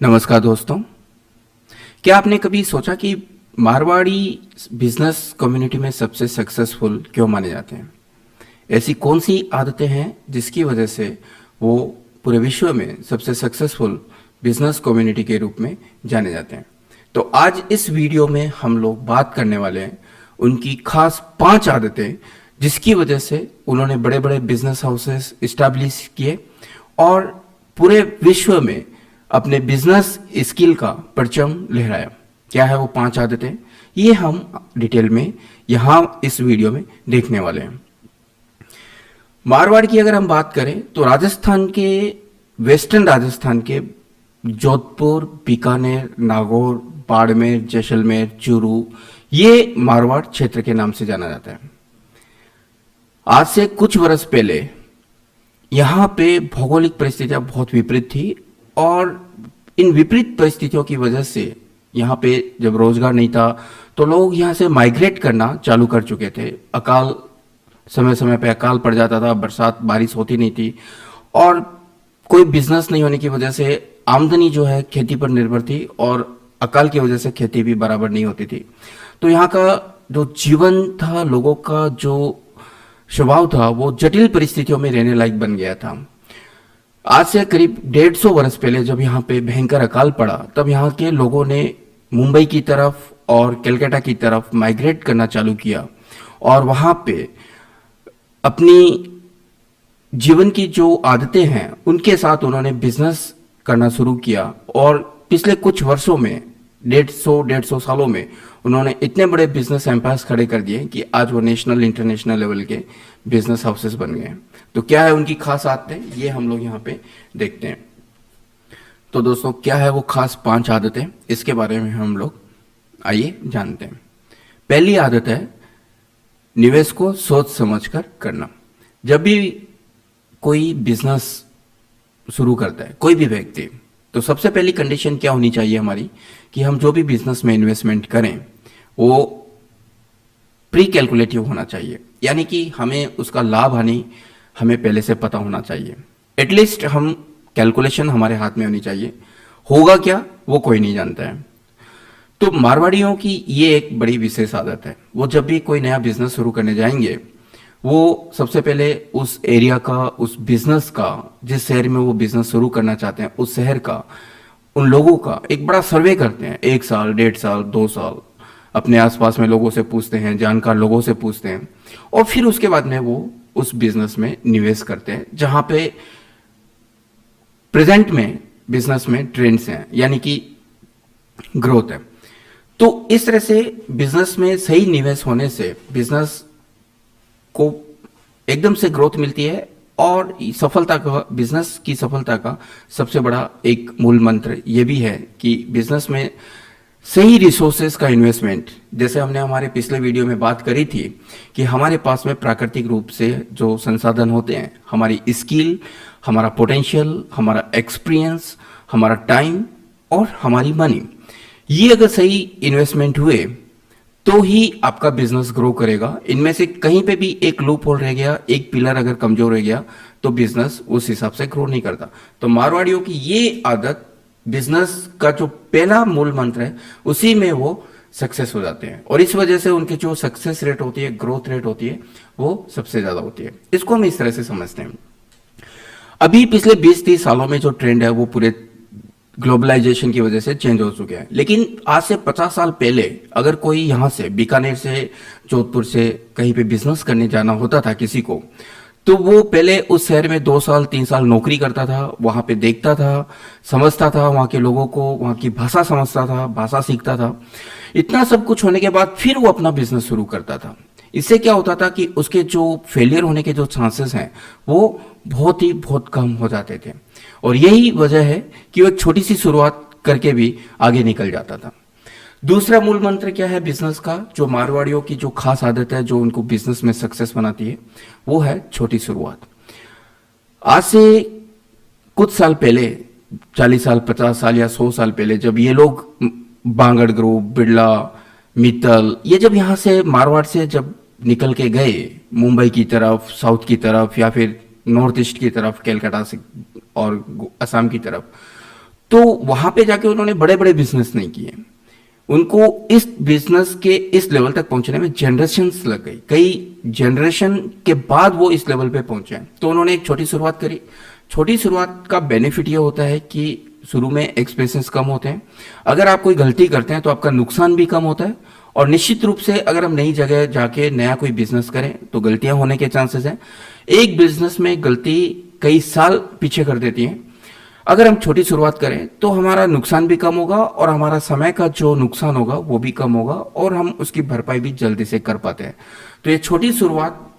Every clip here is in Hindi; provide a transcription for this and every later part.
नमस्कार दोस्तों। क्या आपने कभी सोचा कि मारवाड़ी बिजनेस कम्युनिटी में सबसे सक्सेसफुल क्यों माने जाते हैं? ऐसी कौन सी आदतें हैं जिसकी वजह से वो पूरे विश्व में सबसे सक्सेसफुल बिजनेस कम्युनिटी के रूप में जाने जाते हैं? तो आज इस वीडियो में हम लोग बात करने वाले हैं उनकी खास 5 आदतें जिसकी वजह से उन्होंने बड़े बड़े बिजनेस हाउसेस इस्टेब्लिश किए और पूरे विश्व में अपने बिजनेस स्किल का परचम लहराया। क्या है वो 5 आदतें? ये हम डिटेल में यहां इस वीडियो में देखने वाले हैं। मारवाड़ की अगर हम बात करें तो राजस्थान के वेस्टर्न राजस्थान के जोधपुर, बीकानेर, नागौर, बाड़मेर, जैसलमेर, चूरू, ये मारवाड़ क्षेत्र के नाम से जाना जाता है। आज से कुछ वर्ष पहले यहाँ पे भौगोलिक परिस्थितियां बहुत विपरीत थी और इन विपरीत परिस्थितियों की वजह से यहाँ पे जब रोजगार नहीं था तो लोग यहाँ से माइग्रेट करना चालू कर चुके थे। अकाल समय समय पे अकाल पड़ जाता था, बरसात बारिश होती नहीं थी और कोई बिजनेस नहीं होने की वजह से आमदनी जो है खेती पर निर्भर थी और अकाल की वजह से खेती भी बराबर नहीं होती थी। तो यहाँ का जो जीवन था, लोगों का जो स्वभाव था, वो जटिल परिस्थितियों में रहने लायक बन गया था। आज से करीब 150 वर्ष पहले जब यहाँ पे भयंकर अकाल पड़ा तब यहाँ के लोगों ने मुंबई की तरफ और कलकत्ता की तरफ माइग्रेट करना चालू किया और वहाँ पे अपनी जीवन की जो आदतें हैं उनके साथ उन्होंने बिजनेस करना शुरू किया और पिछले कुछ वर्षों में 150 सालों में उन्होंने इतने बड़े बिजनेस एम्पायर्स खड़े कर दिए कि आज वो नेशनल इंटरनेशनल लेवल के बिजनेस हाउसेस बन गए। तो क्या है उनकी खास आदतें, ये हम लोग यहाँ पे देखते हैं। तो दोस्तों, क्या है वो खास 5 आदतें, इसके बारे में हम लोग आइए जानते हैं। पहली आदत है निवेश को सोच समझ कर करना। जब भी कोई बिजनेस शुरू करता है कोई भी व्यक्ति, तो सबसे पहली कंडीशन क्या होनी चाहिए हमारी कि हम जो भी बिजनेस में इन्वेस्टमेंट करें वो प्री कैलकुलेटिव होना चाहिए, यानी कि हमें उसका लाभ हानि हमें पहले से पता होना चाहिए। एटलीस्ट हम कैलकुलेशन हमारे हाथ में होनी चाहिए। होगा क्या वो कोई नहीं जानता है। तो मारवाड़ियों की ये एक बड़ी विशेष आदत है। वो जब भी कोई नया बिजनेस शुरू करने जाएंगे वो सबसे पहले उस एरिया का, उस बिजनेस का, जिस शहर में वो बिजनेस शुरू करना चाहते हैं उस शहर का, उन लोगों का एक बड़ा सर्वे करते हैं। 1 साल, 1.5 साल, 2 साल अपने आसपास में लोगों से पूछते हैं, जानकार लोगों से पूछते हैं और फिर उसके बाद में वो उस बिजनेस में निवेश करते हैं जहां पे प्रेजेंट में बिजनेस में ट्रेंड्स हैं, यानी कि ग्रोथ है। तो इस तरह से बिजनेस में सही निवेश होने से बिजनेस को एकदम से ग्रोथ मिलती है और सफलता का, बिजनेस की सफलता का सबसे बड़ा एक मूल मंत्र ये भी है कि बिजनेस में सही रिसोर्सेज का इन्वेस्टमेंट। जैसे हमने हमारे पिछले वीडियो में बात करी थी कि हमारे पास में प्राकृतिक रूप से जो संसाधन होते हैं, हमारी स्किल, हमारा पोटेंशियल, हमारा एक्सपीरियंस, हमारा टाइम और हमारी मनी, ये अगर सही इन्वेस्टमेंट हुए तो ही आपका बिजनेस ग्रो करेगा। इनमें से कहीं पे भी एक लूप होल रह गया, एक पिलर अगर कमजोर रह गया तो बिजनेस उस हिसाब से ग्रो नहीं करता। तो मारवाड़ियों की ये आदत, बिजनेस का जो पहला मूल मंत्र है, उसी में वो सक्सेस हो जाते हैं और इस वजह से उनकी जो सक्सेस रेट होती है, ग्रोथ रेट होती है, वो सबसे ज्यादा होती है। इसको हम इस तरह से समझते हैं। अभी पिछले 20-30 सालों में जो ट्रेंड है वो पूरे ग्लोबलाइजेशन की वजह से चेंज हो चुके हैं। लेकिन आज से 50 साल पहले अगर कोई यहाँ से, बीकानेर से, जोधपुर से कहीं पे बिजनेस करने जाना होता था किसी को, तो वो पहले उस शहर में 2 साल 3 साल नौकरी करता था, वहां पे देखता था, समझता था वहां के लोगों को, वहां की भाषा समझता था, भाषा सीखता था। इतना सब कुछ होने के बाद फिर वो अपना बिजनेस शुरू करता था। इससे क्या होता था कि उसके जो फेलियर होने के जो चांसेस हैं वो बहुत कम हो जाते थे और यही वजह है कि वो एक छोटी सी शुरुआत करके भी आगे निकल जाता था। दूसरा मूल मंत्र क्या है बिजनेस का, जो मारवाड़ियों की जो खास आदत है, जो उनको बिजनेस में सक्सेस बनाती है, वो है छोटी शुरुआत। आज से कुछ साल पहले, 40 साल, 50 साल या 100 साल पहले, जब ये लोग बांगड़ ग्रुप, बिरला, मित्तल, ये जब यहाँ से मारवाड़ से जब निकल के गए मुंबई की तरफ, साउथ की तरफ या फिर नॉर्थ ईस्ट की तरफ, कलकत्ता से और असम की तरफ, तो वहां पे जाके उन्होंने बड़े बड़े बिजनेस नहीं किए, उनको इस बिजनेस के इस लेवल तक पहुंचने में जनरेशन्स लग गई, कई जनरेशन के बाद वो इस लेवल पे पहुंचे। तो उन्होंने एक छोटी शुरुआत करी। छोटी शुरुआत का बेनिफिट ये होता है कि शुरू में एक्सपेंसेस कम होते हैं, अगर आप कोई गलती करते हैं तो आपका नुकसान भी कम होता है, और निश्चित रूप से अगर हम नई जगह जाके नया कोई बिजनेस करें तो गलतियां होने के चांसेस हैं। एक बिजनेस में गलती कई साल पीछे कर देती है। अगर हम छोटी शुरुआत करें तो हमारा नुकसान भी कम होगा और हमारा समय का जो नुकसान होगा वो भी कम होगा, और हम उसकी भरपाई भी जल्दी से कर पाते हैं। तो ये छोटी शुरुआत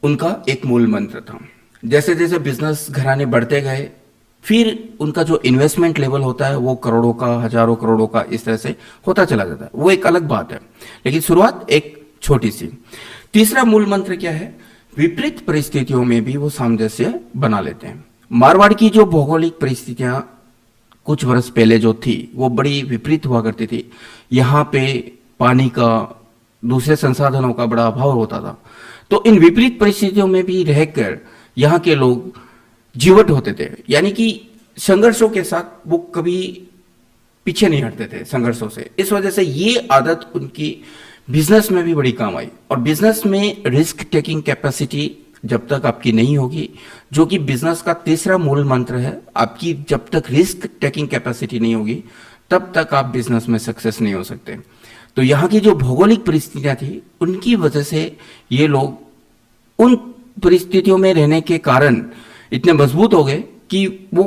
उनका एक मूल मंत्र था। जैसे जैसे बिजनेस घराने बढ़ते गए, फिर उनका जो इन्वेस्टमेंट लेवल होता है वो करोड़ों का, हजारों करोड़ों का इस तरह से होता चला जाता है, वो एक अलग बात है, लेकिन शुरुआत एक छोटी सी। तीसरा मूल मंत्र क्या है? विपरीत परिस्थितियों में भी वो सामंजस्य बना लेते हैं। मारवाड़ की जो भौगोलिक परिस्थितियां कुछ वर्ष पहले जो थी वो बड़ी विपरीत हुआ करती थी। यहाँ पे पानी का, दूसरे संसाधनों का बड़ा अभाव होता था। तो इन विपरीत परिस्थितियों में भी रहकर यहाँ के लोग जीवट होते थे, यानी कि संघर्षों के साथ वो कभी पीछे नहीं हटते थे संघर्षों से। इस वजह से ये आदत उनकी बिजनेस में भी बड़ी काम आई। और बिजनेस में रिस्क टेकिंग कैपेसिटी जब तक आपकी नहीं होगी, जो कि बिजनेस का तीसरा मूल मंत्र है, आपकी जब तक रिस्क टेकिंग कैपेसिटी नहीं होगी तब तक आप बिजनेस में सक्सेस नहीं हो सकते। तो यहाँ की जो भौगोलिक परिस्थितियां थी उनकी वजह से ये लोग उन परिस्थितियों में रहने के कारण इतने मजबूत हो गए कि वो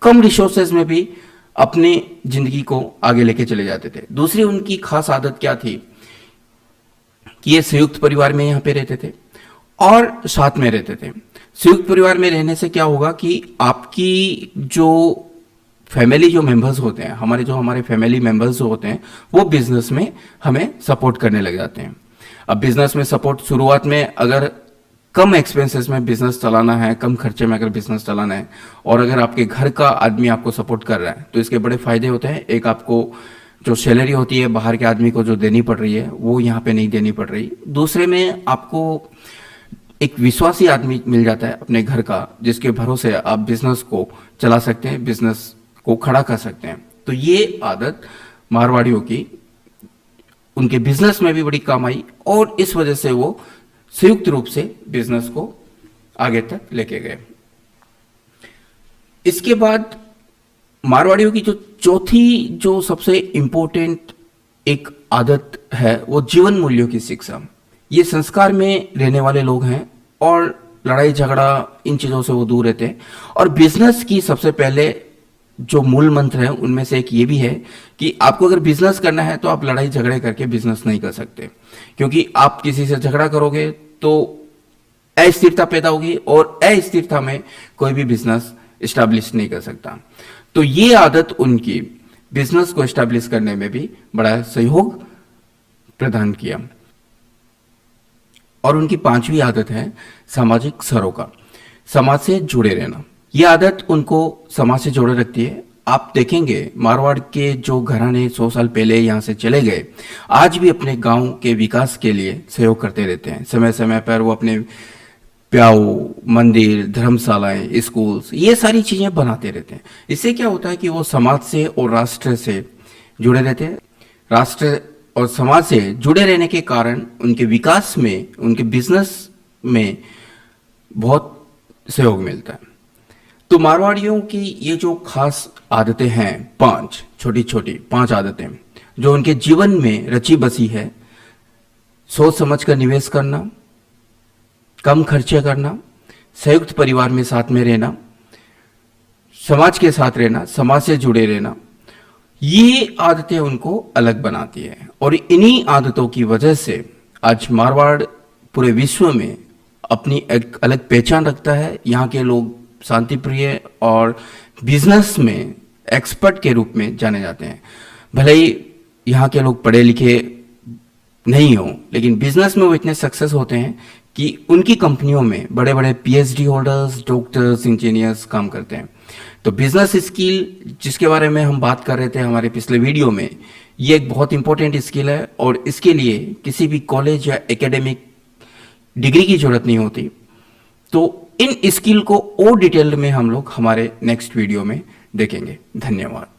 कम रिसोर्सेज में भी अपनी जिंदगी को आगे लेके चले जाते थे। दूसरी उनकी खास आदत क्या थी कि ये संयुक्त परिवार में यहाँ पे रहते थे और साथ में रहते थे। संयुक्त परिवार में रहने से क्या होगा कि आपकी जो फैमिली जो मेंबर्स होते हैं, हमारे फैमिली मेंबर्स जो होते हैं वो बिजनेस में हमें सपोर्ट करने लग जाते हैं। अब बिजनेस में सपोर्ट शुरुआत में अगर कम एक्सपेंसेस में बिजनेस चलाना है, कम खर्चे में अगर बिजनेस चलाना है, और अगर आपके घर का आदमी आपको सपोर्ट कर रहा है तो इसके बड़े फायदे होते हैं। एक, आपको जो सैलरी होती है बाहर के आदमी को जो देनी पड़ रही है वो यहाँ पे नहीं देनी पड़ रही। दूसरे में आपको एक विश्वासी आदमी मिल जाता है अपने घर का, जिसके भरोसे आप बिजनेस को चला सकते हैं, बिजनेस को खड़ा कर सकते हैं। तो ये आदत मारवाड़ियों की उनके बिजनेस में भी बड़ी काम आई, और इस वजह से वो संयुक्त रूप से बिजनेस को आगे तक लेके गए। इसके बाद मारवाड़ियों की जो चौथी जो सबसे इंपॉर्टेंट एक आदत है वो जीवन मूल्यों की शिक्षा। ये संस्कार में रहने वाले लोग हैं और लड़ाई झगड़ा इन चीजों से वो दूर रहते हैं। और बिजनेस की सबसे पहले जो मूल मंत्र है उनमें से एक ये भी है कि आपको अगर बिजनेस करना है तो आप लड़ाई झगड़े करके बिजनेस नहीं कर सकते, क्योंकि आप किसी से झगड़ा करोगे तो अस्थिरता पैदा होगी, और अस्थिरता में कोई भी बिजनेस एस्टैब्लिश नहीं कर सकता। तो ये आदत उनकी बिजनेस को एस्टैब्लिश करने में भी बड़ा सहयोग प्रदान किया। और उनकी पांचवी आदत है सामाजिक सरोकार, समाज से जुड़े रहना। यह आदत उनको समाज से जोड़े रखती है। आप देखेंगे मारवाड़ के जो घराने 100 साल पहले यहाँ से चले गए, आज भी अपने गांव के विकास के लिए सहयोग करते रहते हैं। समय समय पर वो अपने प्याऊ, मंदिर, धर्मशालाएं, स्कूल्स, ये सारी चीजें बनाते रहते हैं। इससे क्या होता है कि वो समाज से और राष्ट्र से जुड़े रहते हैं। राष्ट्र और समाज से जुड़े रहने के कारण उनके विकास में, उनके बिजनेस में बहुत सहयोग मिलता है। तो मारवाड़ियों की ये जो खास आदतें हैं, 5 छोटी छोटी 5 आदतें जो उनके जीवन में रची बसी है: सोच समझ कर निवेश करना, कम खर्चे करना, संयुक्त परिवार में साथ में रहना, समाज के साथ रहना, समाज से जुड़े रहना, ये आदतें उनको अलग बनाती है। और इन्हीं आदतों की वजह से आज मारवाड़ पूरे विश्व में अपनी एक अलग पहचान रखता है। यहाँ के लोग शांति प्रिय और बिजनेस में एक्सपर्ट के रूप में जाने जाते हैं। भले ही यहाँ के लोग पढ़े लिखे नहीं हो, लेकिन बिजनेस में वो इतने सक्सेस होते हैं कि उनकी कंपनियों में बड़े बड़े पीएचडी होल्डर्स, डॉक्टर्स, इंजीनियर्स काम करते हैं। तो बिजनेस स्किल जिसके बारे में हम बात कर रहे थे हमारे पिछले वीडियो में, ये एक बहुत इंपॉर्टेंट स्किल है, और इसके लिए किसी भी कॉलेज या एकेडमिक डिग्री की जरूरत नहीं होती। तो इन स्किल को और डिटेल में हम लोग हमारे नेक्स्ट वीडियो में देखेंगे। धन्यवाद।